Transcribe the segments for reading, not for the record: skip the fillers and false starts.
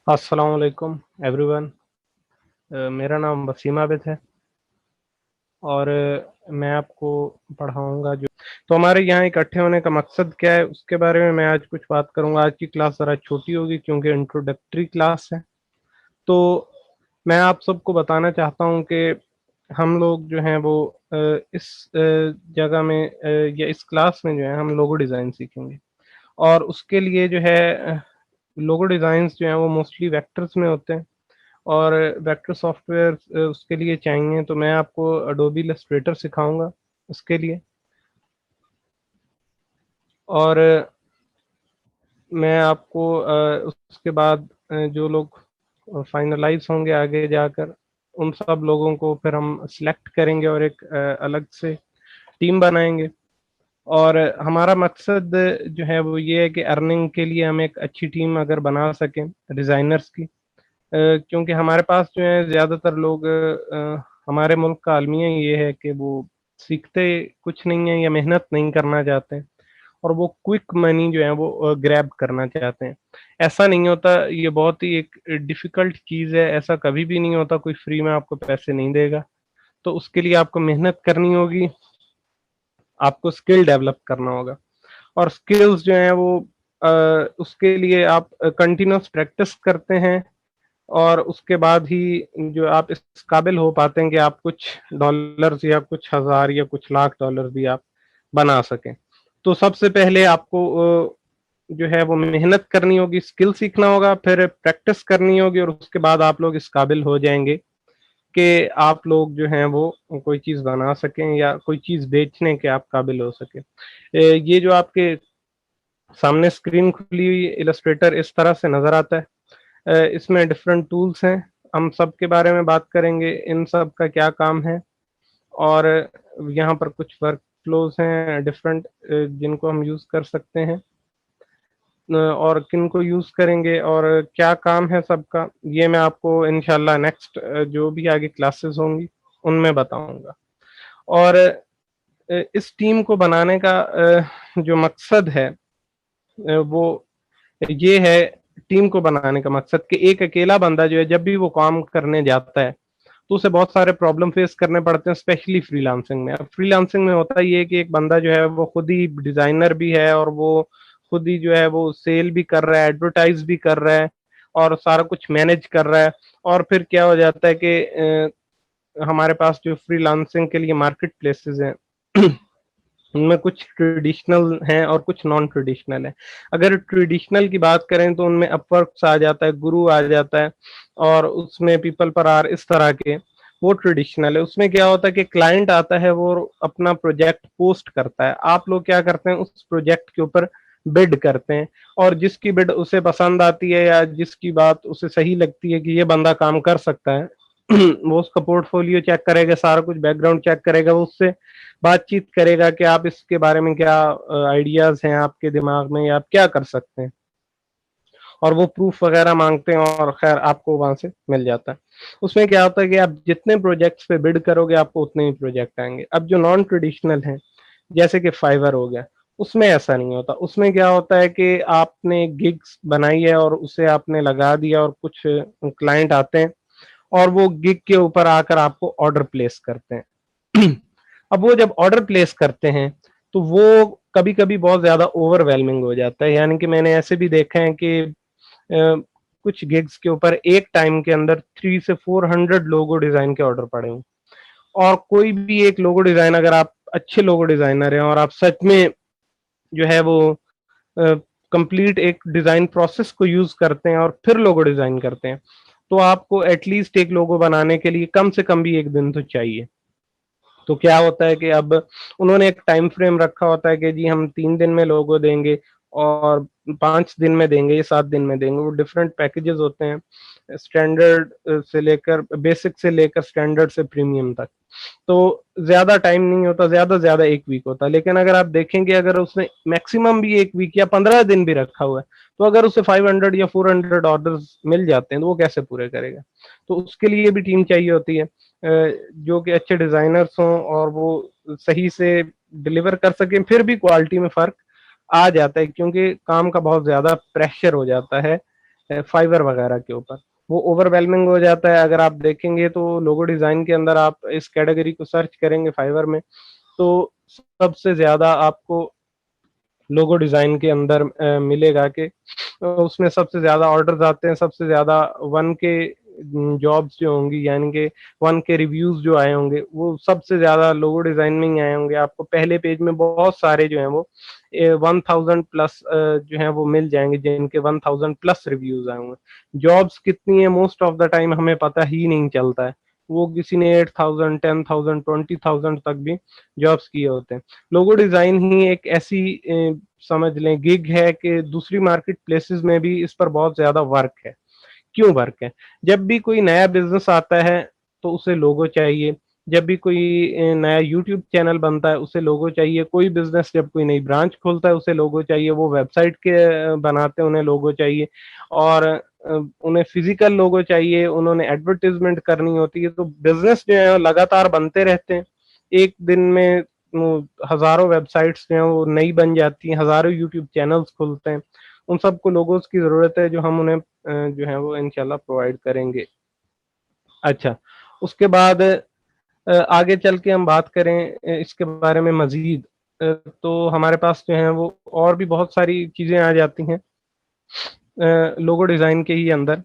अस्सलाम वालेकुम एवरीवन। मेरा नाम वसीम आबिद है और मैं आपको पढ़ाऊंगा जो तो हमारे यहाँ इकट्ठे होने का मकसद क्या है उसके बारे में मैं आज कुछ बात करूंगा। आज की क्लास ज़रा छोटी होगी क्योंकि इंट्रोडक्टरी क्लास है। तो मैं आप सबको बताना चाहता हूँ कि हम लोग जो हैं वो इस जगह में या इस क्लास में जो है हम लोगो डिज़ाइन सीखेंगे। और उसके लिए जो है लोगो डिज़ाइंस जो हैं वो मोस्टली वेक्टर्स में होते हैं और वेक्टर सॉफ्टवेयर उसके लिए चाहिए। तो मैं आपको अडोबी इलस्ट्रेटर सिखाऊंगा उसके लिए। और मैं आपको उसके बाद जो लोग फाइनलाइज होंगे आगे जाकर उन सब लोगों को फिर हम सिलेक्ट करेंगे और एक अलग से टीम बनाएंगे। और हमारा मकसद जो है वो ये है कि अर्निंग के लिए हम एक अच्छी टीम अगर बना सकें डिज़ाइनर्स की, क्योंकि हमारे पास जो है ज़्यादातर लोग हमारे मुल्क का अलमिया ये है कि वो सीखते कुछ नहीं है या मेहनत नहीं करना चाहते हैं और वो क्विक मनी जो है वो ग्रैब करना चाहते हैं। ऐसा नहीं होता, ये बहुत ही एक डिफ़िकल्ट चीज़ है, ऐसा कभी भी नहीं होता, कोई फ्री में आपको पैसे नहीं देगा। तो उसके लिए आपको मेहनत करनी होगी, आपको स्किल डेवलप करना होगा। और स्किल्स जो हैं वो अ, उसके लिए आप कंटिन्यूअस प्रैक्टिस करते हैं और उसके बाद ही जो आप इस काबिल हो पाते हैं कि आप कुछ डॉलर्स या कुछ हज़ार या कुछ लाख डॉलर भी आप बना सकें। तो सबसे पहले आपको जो है वो मेहनत करनी होगी, स्किल सीखना होगा, फिर प्रैक्टिस करनी होगी और उसके बाद आप लोग इस काबिल हो जाएँगे कि आप लोग जो हैं वो कोई चीज़ बना सकें या कोई चीज़ बेचने के आप काबिल हो सकें। ये जो आपके सामने स्क्रीन खुली हुई इलस्ट्रेटर इस तरह से नज़र आता है। इसमें डिफरेंट टूल्स हैं, हम सब के बारे में बात करेंगे, इन सब का क्या काम है और यहाँ पर कुछ वर्क फ्लोज़ हैं डिफरेंट जिनको हम यूज़ कर सकते हैं और किनको यूज़ करेंगे और क्या काम है सबका, ये मैं आपको इंशाल्लाह नेक्स्ट जो भी आगे क्लासेस होंगी, उनमें बताऊँगा। और इस टीम को बनाने का जो मकसद है वो ये है, टीम को बनाने का मकसद कि एक अकेला बंदा जो है जब भी वो काम करने जाता है तो उसे बहुत सारे प्रॉब्लम फेस करने पड़ते हैं, स्पेशली फ्रीलांसिंग में। अब फ्रीलांसिंग में होता ये है कि एक बंदा जो है वो खुद ही डिजाइनर भी है और वो खुद ही जो है वो सेल भी कर रहा है, एडवर्टाइज भी कर रहा है और सारा कुछ मैनेज कर रहा है। और फिर क्या हो जाता है कि हमारे पास जो फ्रीलांसिंग के लिए मार्केट प्लेसेस हैं उनमें कुछ ट्रेडिशनल हैं और कुछ नॉन ट्रेडिशनल हैं। अगर ट्रेडिशनल की बात करें तो उनमें अपवर्क्स आ जाता है, गुरु आ जाता है और उसमें पीपल पर आर इस तरह के, वो ट्रेडिशनल है। उसमें क्या होता है कि क्लाइंट आता है, वो अपना प्रोजेक्ट पोस्ट करता है, आप लोग क्या करते हैं उस प्रोजेक्ट के ऊपर बिड करते हैं और जिसकी बिड उसे पसंद आती है या जिसकी बात उसे सही लगती है कि ये बंदा काम कर सकता है वो उसका पोर्टफोलियो चेक करेगा, सारा कुछ बैकग्राउंड चेक करेगा, वो उससे बातचीत करेगा कि आप इसके बारे में क्या आइडियाज हैं आपके दिमाग में या आप क्या कर सकते हैं और वो प्रूफ वगैरह मांगते हैं और खैर आपको वहां से मिल जाता है। उसमें क्या होता है कि आप जितने प्रोजेक्ट्स पे बिड करोगे आपको उतने ही प्रोजेक्ट आएंगे। अब जो नॉन ट्रेडिशनल हैं जैसे कि फाइवर हो गया, उसमें ऐसा नहीं होता। उसमें क्या होता है कि आपने गिग्स बनाई है और उसे आपने लगा दिया और कुछ क्लाइंट आते हैं और वो गिग के ऊपर आकर आपको ऑर्डर प्लेस करते हैं अब वो जब ऑर्डर प्लेस करते हैं तो वो कभी-कभी बहुत ज़्यादा ओवरवेलमिंग हो जाता है। यानी कि मैंने ऐसे भी देखा है कि कुछ गिग्स के ऊपर एक टाइम के अंदर 3 से 400 लोगो डिज़ाइन के ऑर्डर पड़े हों और कोई भी एक लोगो डिज़ाइन, अगर आप अच्छे लोगो डिज़ाइनर हैं और आप सच में जो है वो अ, कंप्लीट एक डिज़ाइन प्रोसेस को यूज़ करते हैं और फिर लोगो डिज़ाइन करते हैं, तो आपको एटलीस्ट एक लोगो बनाने के लिए कम से कम भी 1 दिन तो चाहिए। तो क्या होता है कि अब उन्होंने एक टाइम फ्रेम रखा होता है कि जी हम 3 दिन में लोगो देंगे और 5 दिन में देंगे या 7 दिन में देंगे। वो डिफरेंट पैकेजेस होते हैं, स्टैंडर्ड से लेकर बेसिक से लेकर स्टैंडर्ड से प्रीमियम तक। तो ज़्यादा टाइम नहीं होता, ज़्यादा से ज़्यादा 1 वीक होता है। लेकिन अगर आप देखेंगे अगर उसने मैक्सिमम भी 1 वीक या 15 दिन भी रखा हुआ है, तो अगर उसे 500 या 400 ऑर्डर्स मिल जाते हैं, तो वो कैसे पूरे करेगा? तो उसके लिए भी टीम चाहिए होती है जो कि अच्छे डिज़ाइनर्स हों और वो सही से डिलीवर कर सकें, फिर भी क्वालिटी में फ़र्क आ जाता है क्योंकि काम का बहुत ज़्यादा प्रेशर हो जाता है। फाइवर वगैरह के ऊपर, वो ओवरवेलमिंग हो जाता है। अगर आप देखेंगे तो लोगो डिजाइन के अंदर आप इस कैटेगरी को सर्च करेंगे फाइवर में, तो सबसे ज्यादा आपको लोगो डिजाइन के अंदर मिलेगा कि उसमें सबसे ज्यादा ऑर्डर्स आते हैं, सबसे ज्यादा 1K जॉब्स जो होंगी, यानी कि 1K रिव्यूज जो आए होंगे वो सबसे ज्यादा लोगो डिजाइन में ही आए होंगे। आपको पहले पेज में बहुत सारे जो हैं वो 1000 प्लस जो है वो मिल जाएंगे, जिनके 1000 प्लस रिव्यूज आए होंगे। जॉब्स कितनी है मोस्ट ऑफ द टाइम हमें पता ही नहीं चलता है, वो किसी ने 8000 10,000 20,000 तक भी जॉब्स किए होते हैं। लोगो डिजाइन ही एक ऐसी समझ लें गिग है कि दूसरी मार्केट प्लेसेस में भी इस पर बहुत ज्यादा वर्क है। क्यों वर्क है? जब भी कोई नया बिजनेस आता है तो उसे लोगो चाहिए, जब भी कोई नया यूट्यूब चैनल बनता है उसे लोगो चाहिए, कोई बिजनेस जब कोई नई ब्रांच खोलता है उसे लोगो चाहिए, वो वेबसाइट के बनाते हैं उन्हें लोगो चाहिए, और उन्हें फिजिकल लोगो चाहिए, उन्होंने एडवर्टीजमेंट करनी होती है। तो बिजनेस जो है लगातार बनते रहते हैं। एक दिन में हजारों वेबसाइट्स जो हैं वो नई बन जाती हैं, हजारों यूट्यूब चैनल्स खुलते हैं। उन सबको लोगोस की जरूरत है, जो हम उन्हें जो है वो इंशाल्लाह प्रोवाइड करेंगे। अच्छा, उसके बाद आगे चल के हम बात करें इसके बारे में मजीद, तो हमारे पास जो है वो और भी बहुत सारी चीजें आ जाती हैं लोगो डिजाइन के ही अंदर,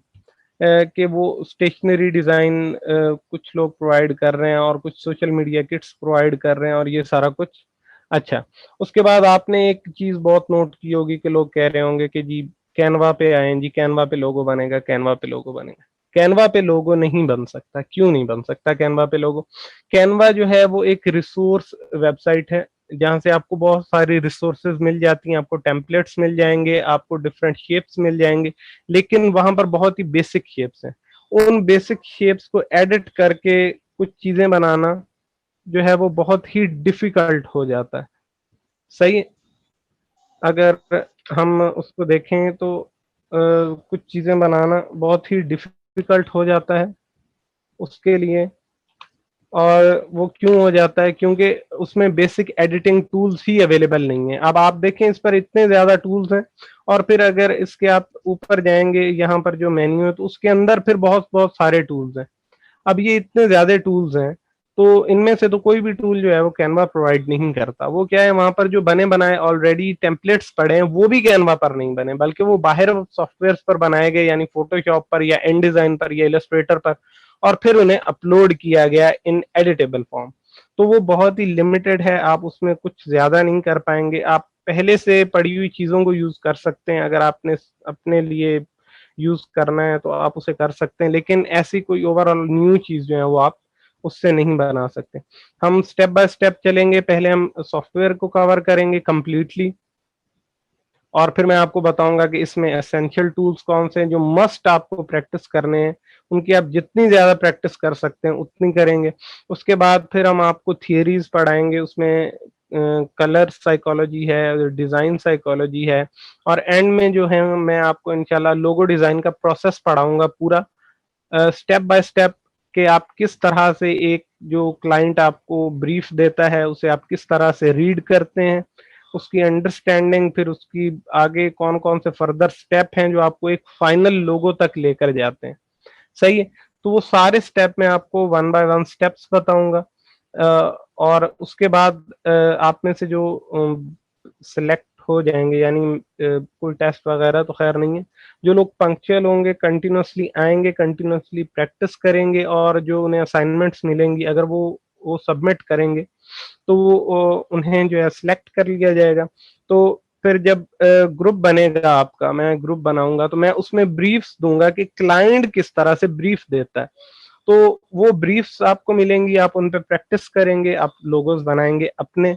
कि वो स्टेशनरी डिजाइन कुछ लोग प्रोवाइड कर रहे हैं और कुछ सोशल मीडिया किट्स प्रोवाइड कर रहे हैं और ये सारा कुछ। अच्छा, उसके बाद आपने एक चीज बहुत नोट की होगी कि लोग कह रहे होंगे कि जी कैनवा पे आए जी, कैनवा पे लोगो बनेगा, कैनवा पे लोगो बनेगा। कैनवा पे लोगो नहीं बन सकता। क्यों नहीं बन सकता कैनवा पे लोगो? कैनवा जो है वो एक रिसोर्स वेबसाइट है, जहां से आपको बहुत सारी रिसोर्सेज मिल जाती हैं, आपको टेम्पलेट्स मिल जाएंगे, आपको डिफरेंट शेप्स मिल जाएंगे, लेकिन वहां पर बहुत ही बेसिक शेप्स हैं। उन बेसिक शेप्स को एडिट करके कुछ चीजें बनाना जो है वो बहुत ही डिफिकल्ट हो जाता है। सही, अगर हम उसको देखें तो कुछ चीजें बनाना बहुत ही डिफिकल्ट हो जाता है उसके लिए। और वो क्यों हो जाता है? क्योंकि उसमें बेसिक एडिटिंग टूल्स ही अवेलेबल नहीं है। अब आप देखें इस पर इतने ज्यादा टूल्स हैं, और फिर अगर इसके आप ऊपर जाएंगे यहाँ पर जो मेन्यू है तो उसके अंदर फिर बहुत बहुत सारे टूल्स हैं। अब ये इतने ज्यादा टूल्स हैं, तो इनमें से तो कोई भी टूल जो है वो कैनवा प्रोवाइड नहीं करता। वो क्या है, वहां पर जो बने बनाए ऑलरेडी टेम्पलेट्स पड़े हैं वो भी कैनवा पर नहीं बने, बल्कि वो बाहर सॉफ्टवेयर पर बनाए गए, यानी फोटोशॉप पर या इन डिजाइन पर या इलस्ट्रेटर पर, और फिर उन्हें अपलोड किया गया इन एडिटेबल फॉर्म। तो वो बहुत ही लिमिटेड है, आप उसमें कुछ ज्यादा नहीं कर पाएंगे। आप पहले से पड़ी हुई चीजों को यूज कर सकते हैं, अगर आपने अपने लिए यूज करना है तो आप उसे कर सकते हैं, लेकिन ऐसी कोई ओवरऑल न्यू चीज जो है वो आप उससे नहीं बना सकते। हम स्टेप बाय स्टेप चलेंगे, पहले हम सॉफ्टवेयर को कवर करेंगे कंप्लीटली, और फिर मैं आपको बताऊंगा कि इसमें एसेंशियल टूल्स कौन से हैं जो मस्ट आपको प्रैक्टिस करने हैं। उनकी आप जितनी ज्यादा प्रैक्टिस कर सकते हैं उतनी करेंगे। उसके बाद फिर हम आपको थियरीज पढ़ाएंगे, उसमें कलर साइकोलॉजी है, डिजाइन साइकोलॉजी है, और एंड में जो है मैं आपको इंशाल्लाह लोगो डिजाइन का प्रोसेस पढ़ाऊंगा पूरा स्टेप बाय स्टेप, कि आप किस तरह से एक जो क्लाइंट आपको ब्रीफ देता है उसे आप किस तरह से रीड करते हैं, उसकी अंडरस्टैंडिंग, फिर उसकी आगे कौन कौन से फर्दर स्टेप हैं जो आपको एक फाइनल लोगो तक लेकर जाते हैं। सही है, तो वो सारे स्टेप मैं आपको वन बाय वन स्टेप्स बताऊंगा। और उसके बाद आप में से जो सिलेक्ट हो जाएंगे, यानी कोई टेस्ट वगैरह तो खैर नहीं है, जो लोग पंक्चुअल होंगे, कंटिन्यूअसली आएंगे, कंटिन्यूअसली प्रैक्टिस करेंगे, और जो उन्हें असाइनमेंट्स मिलेंगी अगर वो सबमिट करेंगे तो वो उन्हें जो है सिलेक्ट कर लिया जाएगा। तो फिर जब ग्रुप बनेगा आपका, मैं ग्रुप बनाऊंगा तो मैं उसमें ब्रीफ्स दूंगा कि क्लाइंट किस तरह से ब्रीफ देता है। तो वो ब्रीफ्स आपको मिलेंगी, आप उन पे प्रैक्टिस करेंगे, आप लोगोस बनाएंगे अपने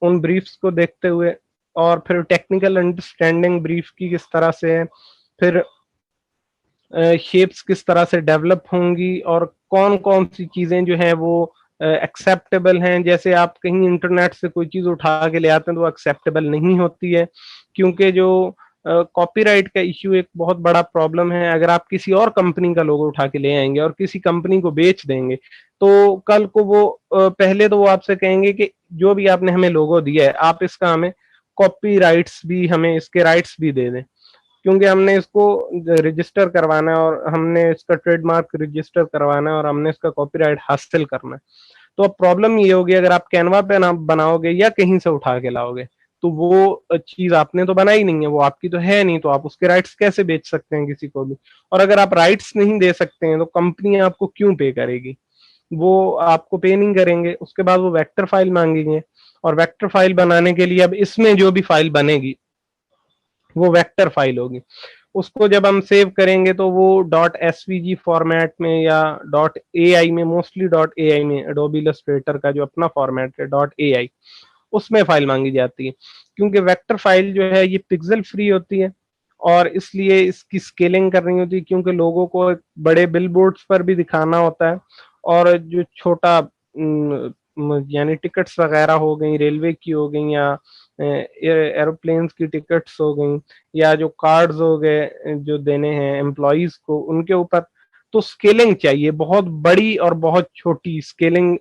उन ब्रीफ्स को देखते हुए, और फिर टेक्निकल अंडरस्टैंडिंग ब्रीफ की किस तरह से है, फिर शेप्स किस तरह से डेवलप होंगी, और कौन कौन सी चीजें जो है वो एक्सेप्टेबल हैं। जैसे आप कहीं इंटरनेट से कोई चीज उठा के ले आते हैं तो वो एक्सेप्टेबल नहीं होती है, क्योंकि जो कॉपीराइट का इश्यू एक बहुत बड़ा प्रॉब्लम है। अगर आप किसी और कंपनी का लोगो उठा के ले आएंगे और किसी कंपनी को बेच देंगे, तो कल को वो पहले तो वो आपसे कहेंगे कि जो भी आपने हमें लोगो दिया है आप इसका हमें कॉपी राइट्स भी, हमें इसके राइट्स भी दे दें। क्योंकि हमने इसको रजिस्टर करवाना है और हमने इसका ट्रेडमार्क रजिस्टर करवाना है और हमने इसका कॉपीराइट हासिल करना है। तो अब प्रॉब्लम ये होगी, अगर आप कैनवा पे ना बनाओगे या कहीं से उठा के लाओगे, तो वो चीज आपने तो बनाई नहीं है, वो आपकी तो है नहीं, तो आप उसके राइट्स कैसे बेच सकते हैं किसी को भी? और अगर आप राइट्स नहीं दे सकते हैं तो कंपनी आपको क्यों पे करेगी? वो आपको पे नहीं करेंगे। उसके बाद वो वेक्टर फाइल मांगेंगे, और वेक्टर फाइल बनाने के लिए अब इसमें जो भी फाइल बनेगी वो वेक्टर फाइल होगी। उसको जब हम सेव करेंगे तो वो डॉट एसवीजी फॉर्मेट में या डॉट एआई में, मोस्टली डॉट एआई में, एडोबी इलस्ट्रेटर का जो अपना फॉर्मेट है डॉट एआई, उसमें फाइल मांगी जाती है। क्योंकि वेक्टर फाइल जो है ये पिक्सल फ्री होती है और इसलिए इसकी स्केलिंग करनी होती है, क्योंकि लोगों को बड़े बिलबोर्ड्स पर भी दिखाना होता है, और जो छोटा यानी टिकट्स वगैरह हो गई, रेलवे की हो गई या एरोप्लेन्स की टिकट्स हो गई, या जो कार्ड्स हो गए जो देने हैं एम्प्लॉयज को, उनके ऊपर तो स्केलिंग चाहिए, बहुत बड़ी और बहुत छोटी स्केलिंग।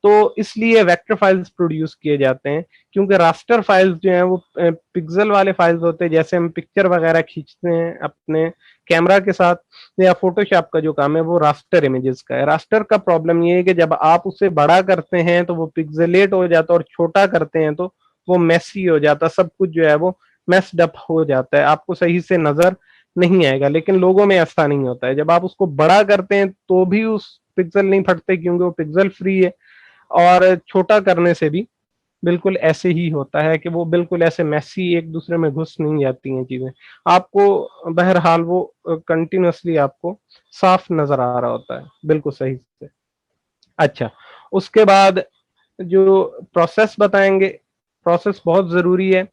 तो इसलिए वेक्टर फाइल्स प्रोड्यूस किए जाते हैं, क्योंकि रास्टर फाइल्स जो हैं वो पिक्सल वाले फाइल्स होते हैं, जैसे हम पिक्चर वगैरह खींचते हैं अपने कैमरा के साथ, या फोटोशॉप का जो काम है वो रास्टर इमेजेस का है। रास्टर का प्रॉब्लम ये है कि जब आप उसे बड़ा करते हैं तो वो पिक्सेलेट हो जाता है, और छोटा करते हैं तो वो मेसी हो जाता है, सब कुछ जो है वो मेस्ड अप हो जाता है, आपको सही से नजर नहीं आएगा। लेकिन लोगों में ऐसा नहीं होता है, जब आप उसको बड़ा करते हैं तो भी उस पिक्सल नहीं फटते, क्योंकि वो पिक्सल फ्री है। और छोटा करने से भी बिल्कुल ऐसे ही होता है कि वो बिल्कुल ऐसे मैसी एक दूसरे में घुस नहीं जाती हैं चीजें। आपको बहरहाल वो कंटिन्यूअसली आपको साफ नजर आ रहा होता है, बिल्कुल सही से। अच्छा, उसके बाद जो प्रोसेस बताएंगे, प्रोसेस बहुत जरूरी है।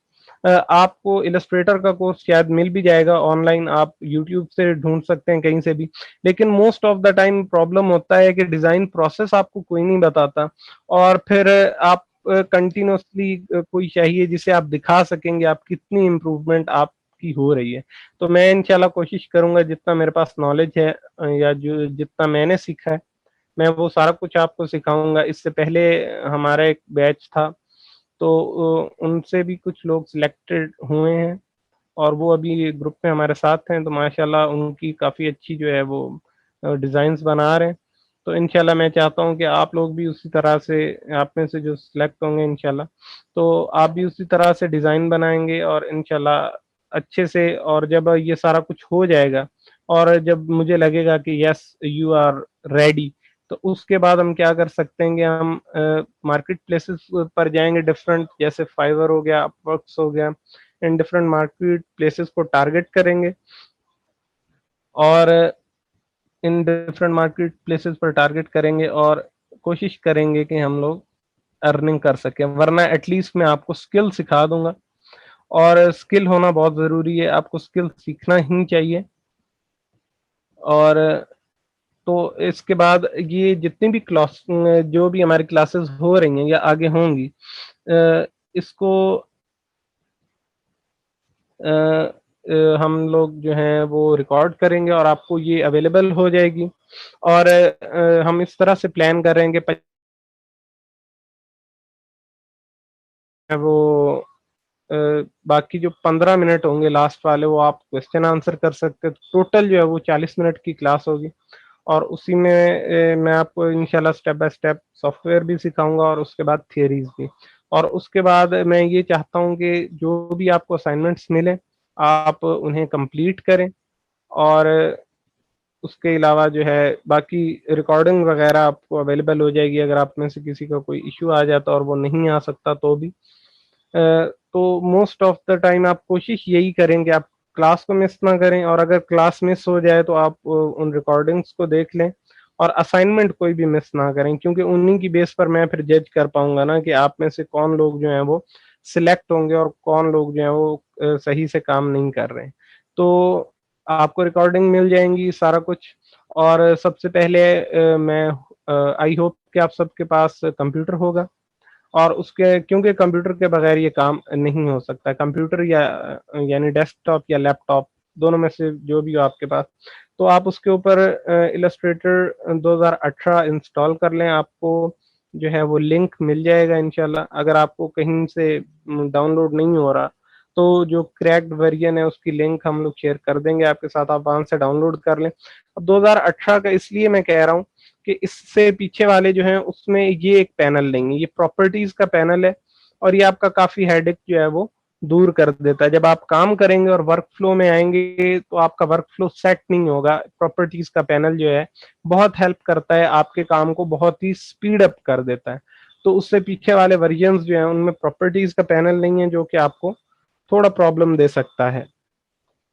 आपको इलस्ट्रेटर का कोर्स शायद मिल भी जाएगा ऑनलाइन, आप यूट्यूब से ढूंढ सकते हैं कहीं से भी। लेकिन most of the time problem होता है कि डिजाइन प्रोसेस आपको कोई नहीं बताता, और फिर आप कंटिन्यूअसली कोई चाहिए जिसे आप दिखा सकेंगे आप कितनी इम्प्रूवमेंट आपकी हो रही है। तो मैं इंशाल्लाह कोशिश करूंगा, जितना मेरे पास नॉलेज है या जो जितना मैंने सीखा है, मैं वो सारा कुछ आपको सिखाऊंगा। इससे पहले हमारा एक बैच था, तो उनसे भी कुछ लोग सिलेक्टेड हुए हैं, और वो अभी ग्रुप में हमारे साथ हैं, तो माशाल्लाह उनकी काफ़ी अच्छी जो है वो डिज़ाइंस बना रहे हैं। तो इंशाल्लाह मैं चाहता हूँ कि आप लोग भी उसी तरह से, आप में से जो सिलेक्ट होंगे इंशाल्लाह, तो आप भी उसी तरह से डिज़ाइन बनाएंगे, और इंशाल्लाह अच्छे से। और जब ये सारा कुछ हो जाएगा और जब मुझे लगेगा कि यस यू आर रेडी, तो उसके बाद हम क्या कर सकते हैं कि हम मार्केट प्लेसेस पर जाएंगे डिफरेंट, जैसे फाइवर हो गया, अपवर्क्स हो गया, इन डिफरेंट मार्केट प्लेसेस को टारगेट करेंगे, और इन डिफरेंट मार्केट प्लेसेस पर टारगेट करेंगे और कोशिश करेंगे कि हम लोग अर्निंग कर सकें। वरना एटलीस्ट मैं आपको स्किल सिखा दूंगा, और स्किल होना बहुत ज़रूरी है, आपको स्किल सीखना ही चाहिए। और तो इसके बाद ये जितनी भी क्लास, जो भी हमारी क्लासेस हो रही हैं या आगे होंगी, इसको हम लोग जो हैं वो रिकॉर्ड करेंगे और आपको ये अवेलेबल हो जाएगी। और हम इस तरह से प्लान कर रहे हैं कि वो अ, बाकी जो 15 मिनट होंगे लास्ट वाले, वो आप क्वेश्चन आंसर कर सकते हैं। टोटल जो है वो 40 मिनट की क्लास होगी, और उसी में मैं आपको इंशाल्लाह स्टेप बाय स्टेप सॉफ्टवेयर भी सिखाऊंगा, और उसके बाद थियरीज भी। और उसके बाद मैं ये चाहता हूँ कि जो भी आपको असाइनमेंट्स मिले आप उन्हें कंप्लीट करें, और उसके अलावा जो है बाकी रिकॉर्डिंग वगैरह आपको अवेलेबल हो जाएगी, अगर आप में से किसी का कोई इश्यू आ जाता और वो नहीं आ सकता तो भी। तो मोस्ट ऑफ द टाइम आप कोशिश यही करें कि आप क्लास को मिस ना करें, और अगर क्लास मिस हो जाए तो आप उन रिकॉर्डिंग्स को देख लें, और असाइनमेंट कोई भी मिस ना करें, क्योंकि उन्हीं की बेस पर मैं फिर जज कर पाऊंगा ना कि आप में से कौन लोग जो हैं वो सिलेक्ट होंगे और कौन लोग जो हैं वो सही से काम नहीं कर रहे हैं। तो आपको रिकॉर्डिंग मिल जाएंगी सारा कुछ। और सबसे पहले मैं आई होप कि आप सबके पास कंप्यूटर होगा, और उसके, क्योंकि कंप्यूटर के बगैर ये काम नहीं हो सकता। कंप्यूटर या यानी डेस्कटॉप या लैपटॉप, दोनों में से जो भी हो आपके पास, तो आप उसके ऊपर इलस्ट्रेटर 2018 इंस्टॉल कर लें। आपको जो है वो लिंक मिल जाएगा इंशाल्लाह। अगर आपको कहीं से डाउनलोड नहीं हो रहा तो जो क्रैक्ड वर्जन है उसकी लिंक हम लोग शेयर कर देंगे आपके साथ, आप वहां से डाउनलोड कर लें। अब 2018 का इसलिए मैं कह रहा हूँ कि इससे पीछे वाले जो हैं उसमें ये एक पैनल नहीं है, ये प्रॉपर्टीज का पैनल है, और ये आपका काफी हेडेक जो है वो दूर कर देता है। जब आप काम करेंगे और वर्क फ्लो में आएंगे तो आपका वर्क फ्लो सेट नहीं होगा। प्रॉपर्टीज का पैनल जो है बहुत हेल्प करता है, आपके काम को बहुत ही स्पीड अप कर देता है। तो उससे पीछे वाले वर्जन्स जो हैं उनमें प्रॉपर्टीज का पैनल नहीं है, जो कि आपको थोड़ा प्रॉब्लम दे सकता है।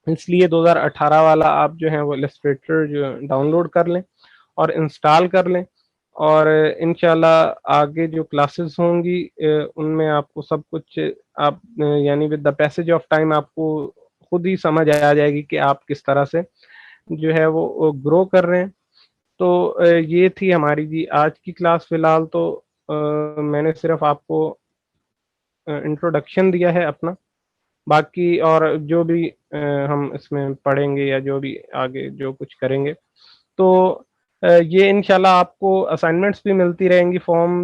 इसलिए 2018 वाला आप जो है वो इलस्ट्रेटर जो डाउनलोड कर लें और इंस्टॉल कर लें, और इंशाल्लाह आगे जो क्लासेस होंगी उनमें आपको सब कुछ आप यानी with the passage of time आपको खुद ही समझ आ जाएगी कि आप किस तरह से जो है वो ग्रो कर रहे हैं। तो ये थी हमारी जी आज की क्लास। फिलहाल तो मैंने सिर्फ आपको इंट्रोडक्शन दिया है अपना, बाकी और जो भी हम इसमें पढ़ेंगे या जो भी आगे जो कुछ करेंगे, तो ये इंशाल्लाह आपको असाइनमेंट्स भी मिलती रहेंगी, फॉर्म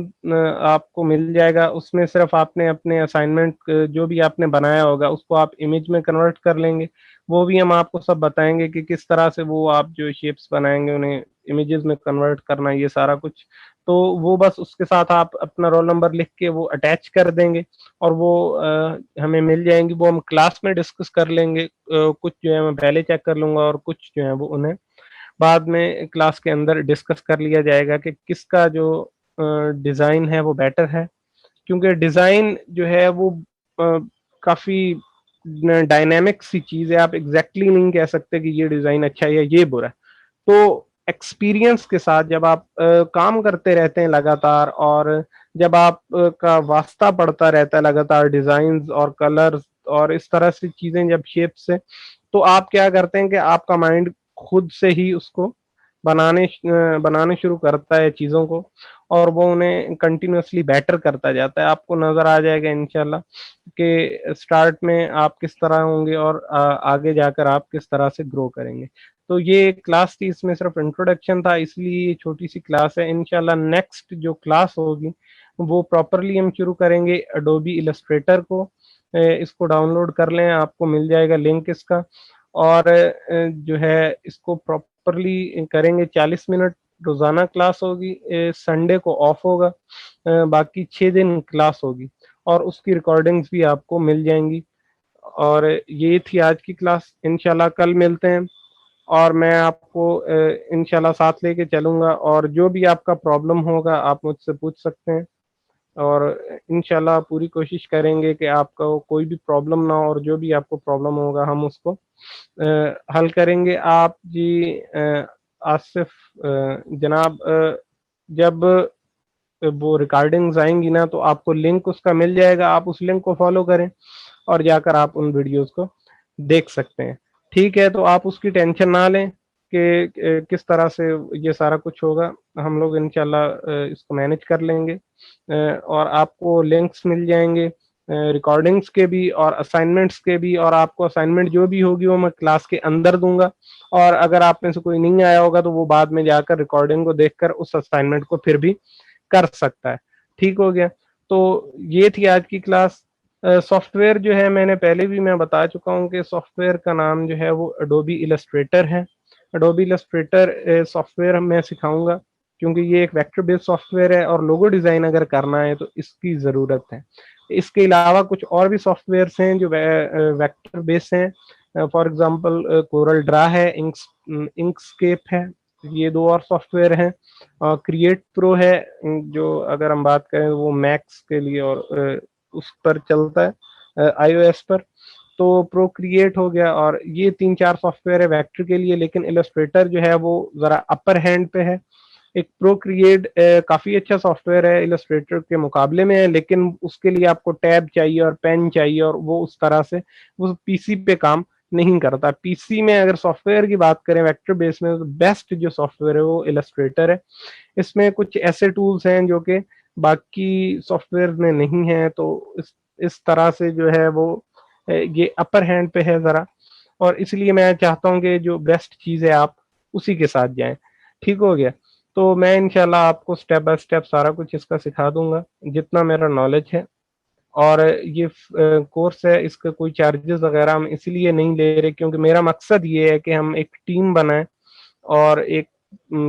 आपको मिल जाएगा, उसमें सिर्फ आपने अपने असाइनमेंट जो भी आपने बनाया होगा उसको आप इमेज में कन्वर्ट कर लेंगे। वो भी हम आपको सब बताएंगे कि किस तरह से वो आप जो शेप्स बनाएंगे उन्हें इमेजेस में कन्वर्ट करना, ये सारा कुछ। तो वो बस उसके साथ आप अपना रोल नंबर लिख के वो अटैच कर देंगे और वो हमें मिल जाएंगी, वो हम क्लास में डिस्कस कर लेंगे। कुछ जो है मैं पहले चेक कर लूंगा और कुछ जो है वो उन्हें बाद में क्लास के अंदर डिस्कस कर लिया जाएगा कि किसका जो डिज़ाइन है वो बेटर है। क्योंकि डिज़ाइन जो है वो काफ़ी डायनेमिक सी चीज़ है, आप एग्जैक्टली नहीं कह सकते कि ये डिज़ाइन अच्छा है या ये बुरा है। तो एक्सपीरियंस के साथ जब आप काम करते रहते हैं लगातार, और जब आप का वास्ता पड़ता रहता है लगातार डिज़ाइंस और कलर्स और इस तरह से चीज़ें जब शेप से, तो आप क्या करते हैं कि आपका माइंड खुद से ही उसको बनाने शुरू करता है चीज़ों को, और वो उन्हें कंटिन्यूअसली बेटर करता जाता है। आपको नज़र आ जाएगा इंशाल्लाह कि स्टार्ट में आप किस तरह होंगे और आगे जाकर आप किस तरह से ग्रो करेंगे। तो ये क्लास थी, इसमें सिर्फ इंट्रोडक्शन था, इसलिए ये छोटी सी क्लास है। इंशाल्लाह नेक्स्ट जो क्लास होगी वो प्रॉपरली हम शुरू करेंगे अडोबी इलस्ट्रेटर को। इसको डाउनलोड कर लें, आपको मिल जाएगा लिंक इसका, और जो है इसको प्रॉपरली करेंगे। 40 मिनट रोजाना क्लास होगी, संडे को ऑफ होगा, बाकी 6 दिन क्लास होगी, और उसकी रिकॉर्डिंग्स भी आपको मिल जाएंगी। और ये थी आज की क्लास, इंशाल्लाह कल मिलते हैं, और मैं आपको इंशाल्लाह साथ लेके चलूंगा, और जो भी आपका प्रॉब्लम होगा आप मुझसे पूछ सकते हैं, और इंशाल्लाह पूरी कोशिश करेंगे कि आपका कोई भी प्रॉब्लम ना हो, और जो भी आपको प्रॉब्लम होगा हम उसको हल करेंगे। आप जी आसिफ जनाब, जब वो रिकॉर्डिंग्स आएंगी ना तो आपको लिंक उसका मिल जाएगा, आप उस लिंक को फॉलो करें और जाकर आप उन वीडियोस को देख सकते हैं। ठीक है, तो आप उसकी टेंशन ना लें कि किस तरह से ये सारा कुछ होगा, हम लोग इंशाल्लाह इसको मैनेज कर लेंगे। और आपको लिंक्स मिल जाएंगे रिकॉर्डिंग्स के भी और असाइनमेंट्स के भी, और आपको असाइनमेंट जो भी होगी वो मैं क्लास के अंदर दूंगा, और अगर आप में से कोई नहीं आया होगा तो वो बाद में जाकर रिकॉर्डिंग को देखकर उस असाइनमेंट को फिर भी कर सकता है। ठीक हो गया। तो ये थी आज की क्लास। सॉफ्टवेयर जो है मैंने पहले भी मैं बता चुका हूँ कि सॉफ्टवेयर का नाम जो है वो अडोबी इलस्ट्रेटर है। अडोबी इलस्ट्रेटर सॉफ्टवेयर मैं सिखाऊंगा, क्योंकि ये एक वेक्टर बेस्ड सॉफ्टवेयर है और लोगो डिजाइन अगर करना है तो इसकी ज़रूरत है। इसके अलावा कुछ और भी सॉफ्टवेयर्स हैं जो वेक्टर बेस्ड हैं, फॉर एग्जांपल कोरल ड्रा है, इंकस्केप है, ये दो और सॉफ्टवेयर हैं। क्रिएट प्रो है, जो अगर हम बात करें वो मैक्स के लिए और उस पर चलता है आईओएस पर। तो प्रो क्रिएट हो गया, और ये 3-4 सॉफ्टवेयर है वेक्टर के लिए, लेकिन इलस्ट्रेटर जो है वो ज़रा अपर हैंड पे है। एक प्रो क्रिएट काफ़ी अच्छा सॉफ्टवेयर है, इलस्ट्रेटर के मुकाबले में है, लेकिन उसके लिए आपको टैब चाहिए और पेन चाहिए, और वो उस तरह से वो पीसी पे काम नहीं करता। पीसी में अगर सॉफ्टवेयर की बात करें वेक्टर बेस में, तो बेस्ट जो सॉफ्टवेयर है वो इलस्ट्रेटर है। इसमें कुछ ऐसे टूल्स हैं जो कि बाकी सॉफ्टवेयर में नहीं है, तो इस तरह से जो है वो ये अपर हैंड पे है ज़रा, और इसलिए मैं चाहता हूँ कि जो बेस्ट चीज़ है आप उसी के साथ जाएं। ठीक हो गया। तो मैं इंशाल्लाह आपको स्टेप बाय स्टेप सारा कुछ इसका सिखा दूंगा जितना मेरा नॉलेज है। और ये कोर्स है, इसका कोई चार्जेस वगैरह हम इसलिए नहीं ले रहे क्योंकि मेरा मकसद ये है कि हम एक टीम बनाएं और एक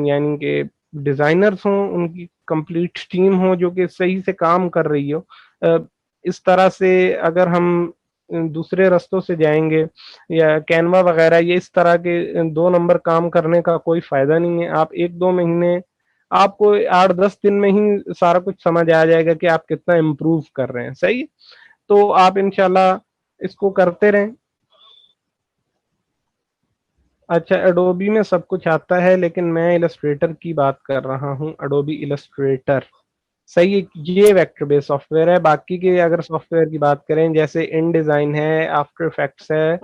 यानी कि डिजाइनर्स हों, उनकी कंप्लीट टीम हो जो कि सही से काम कर रही हो। अ, इस तरह से अगर हम दूसरे रास्तों से जाएंगे या कैनवा वगैरह, ये इस तरह के 2 नंबर काम करने का कोई फायदा नहीं है। आप 1-2 महीने, आपको 8-10 दिन में ही सारा कुछ समझ आ जाएगा कि आप कितना इम्प्रूव कर रहे हैं। सही, तो आप इंशाल्लाह इसको करते रहें। अच्छा, एडोबी में सब कुछ आता है, लेकिन मैं इलस्ट्रेटर की बात कर रहा हूँ, एडोबी इलस्ट्रेटर। सही है, ये वेक्टर बेस्ड सॉफ्टवेयर है। बाकी के अगर सॉफ्टवेयर की बात करें, जैसे इन डिज़ाइन है, आफ्टर इफेक्ट्स है,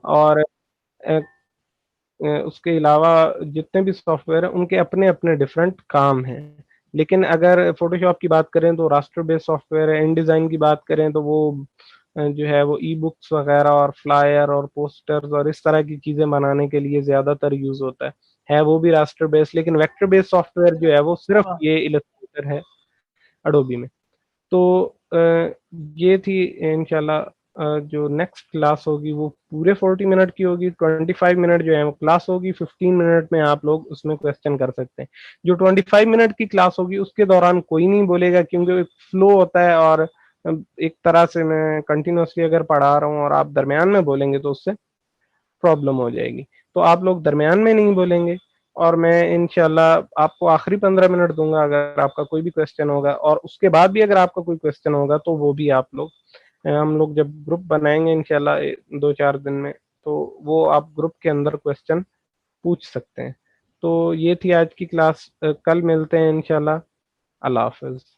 और उसके अलावा जितने भी सॉफ्टवेयर हैं उनके अपने अपने डिफरेंट काम हैं। लेकिन अगर फोटोशॉप की बात करें तो रास्टर बेस्ड सॉफ्टवेयर है। इन डिज़ाइन की बात करें तो वो जो है वो ई बुक्स वगैरह और फ्लायर और पोस्टर्स और इस तरह की चीज़ें बनाने के लिए ज़्यादातर यूज़ होता है वो भी रास्टर बेस्ड। लेकिन वेक्टर बेस्ड सॉफ्टवेयर जो है वो सिर्फ ये इलस्ट्रेटर है अडोबी में। तो ये थी इंशाल्लाह। जो नेक्स्ट क्लास होगी वो पूरे 40 मिनट की होगी। 25 मिनट जो है वो क्लास होगी, 15 मिनट में आप लोग उसमें क्वेश्चन कर सकते हैं। जो 25 मिनट की क्लास होगी उसके दौरान कोई नहीं बोलेगा, क्योंकि फ्लो होता है, और एक तरह से मैं कंटिन्यूअसली अगर पढ़ा रहा हूँ और आप दरमियान में बोलेंगे तो उससे प्रॉब्लम हो जाएगी। तो आप लोग दरमियान में नहीं बोलेंगे, और मैं इंशाल्लाह आपको आखिरी 15 मिनट दूंगा अगर आपका कोई भी क्वेश्चन होगा, और उसके बाद भी अगर आपका कोई क्वेश्चन होगा तो वो भी आप लोग, हम लोग जब ग्रुप बनाएंगे इंशाल्लाह 2-4 दिन में, तो वो आप ग्रुप के अंदर क्वेश्चन पूछ सकते हैं। तो ये थी आज की क्लास। कल मिलते हैं इंशाल्लाह। अल्लाह हाफिज।